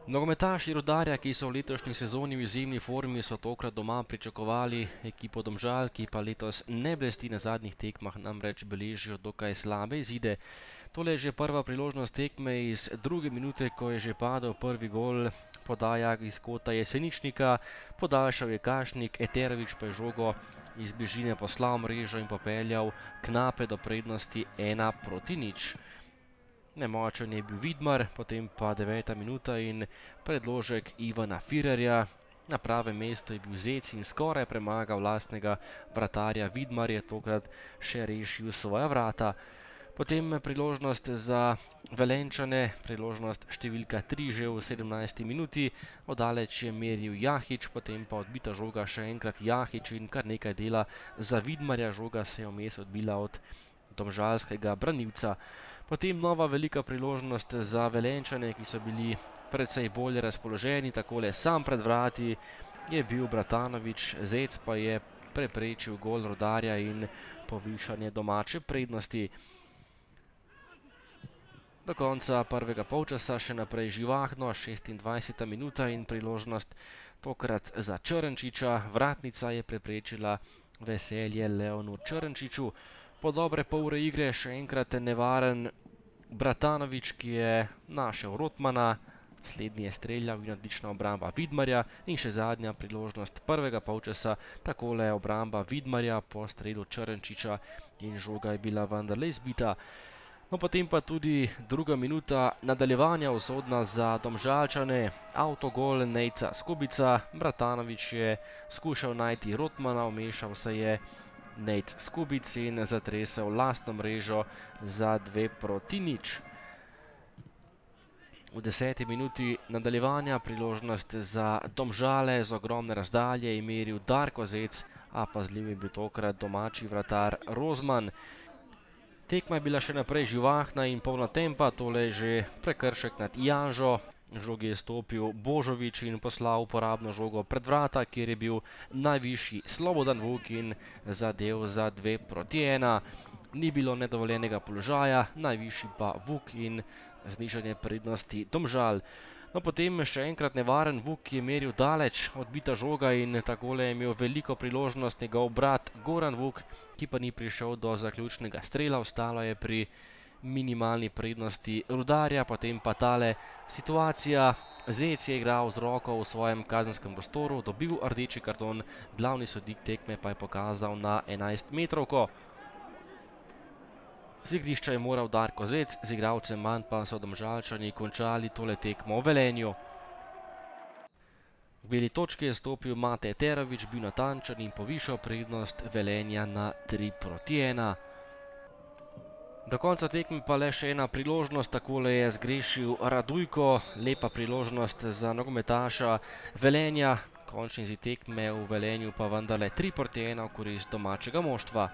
Nogometaši Rudarja, ki so v letošnji sezoni v izjemni formi, so tokrat doma pričakovali ekipo Domžal, ki pa letos ne blesti na zadnjih tekmah, namreč beležijo dokaj slabe izide. Tole je že prva priložnost tekme iz druge minute, ko je že padel prvi gol, podaja iz kota Jeseničnika, podaljšal je Kašnik, Eterović pa je žogo iz bližine poslal mrežo in popeljal Knape do prednosti 1-0. Nemočen je bil Vidmar, potem pa 9. minuta in predložek Ivana Firerja. Na pravem mestu je bil Zec in skoraj premagal lastnega vratarja. Vidmar je tokrat še rešil svoja vrata. Potem priložnost za Velenjčane, priložnost številka 3 že v 17. minuti. Odaleč je meril Jahič, potem pa odbita žoga še enkrat Jahič in kar nekaj dela za Vidmarja. Žoga se je vmes odbila od domžalskega branilca. Potem nova velika priložnost za Velenjčane, ki so bili precej bolje razpoloženi. Takole sam pred vrati je bil Bratanović, Zec pa je preprečil gol Rudarja in povišanje domače prednosti. Do konca prvega polčasa še naprej živahno, 26. minuta in priložnost tokrat za Črnčiča. Vratnica je preprečila veselje Leonu Črnčiču. Po dobre pol ure igre še enkrat nevaren Bratanović, ki je našel Rotmana, slednji je streljal in odlična obramba Vidmarja in še zadnja priložnost prvega polčasa, takole obramba Vidmarja po strelu Črnčiča in žoga je bila vendarle izbita. No, potem pa tudi druga minuta nadaljevanja usodna za Domžalčane, avtogol Nejca Skubica. Bratanović je skušal najti Rotmana, vmešal se je Nejc Skubic in zatresel lastno mrežo za 2-0. V 10. minuti nadaljevanja priložnost za Domžale z ogromne razdalje je meril Darko Zec, a pazljiv je bil tokrat domači vratar Rozman. Tekma je bila še naprej živahna in polna tempa, tole je že prekršek nad Janžo. Žogi je stopil Božović in poslal uporabno žogo pred vrata, kjer je bil najvišji Slobodan Vuk in zadev za 2-1. Ni bilo nedovoljenega položaja, najvišji pa Vuk in znižanje prednosti Domžal. No, potem še enkrat nevaren Vuk je meril daleč, odbita žoga in takole je imel veliko priložnost njegov brat Goran Vuk, ki pa ni prišel do zaključnega strela, ostalo je pri minimalni prednosti Rudarja. Potem pa tale situacija, Zec je igral z roko v svojem kazenskem prostoru, dobil rdeči karton, glavni sodnik tekme pa je pokazal na 11-metrovko. Z igrišča je moral Darko Zec, z igralcem manj pa so Domžalčani končali tole tekmo v Velenju. V beli točki je stopil Mate Eterović, bil natančen in povišal prednost Velenja na 3-1. Do konca tekme pa le še ena priložnost, takole je zgrešil Radujko, lepa priložnost za nogometaša Velenja. Končni izid tekme v Velenju pa vendarle 3-1 v korist domačega moštva.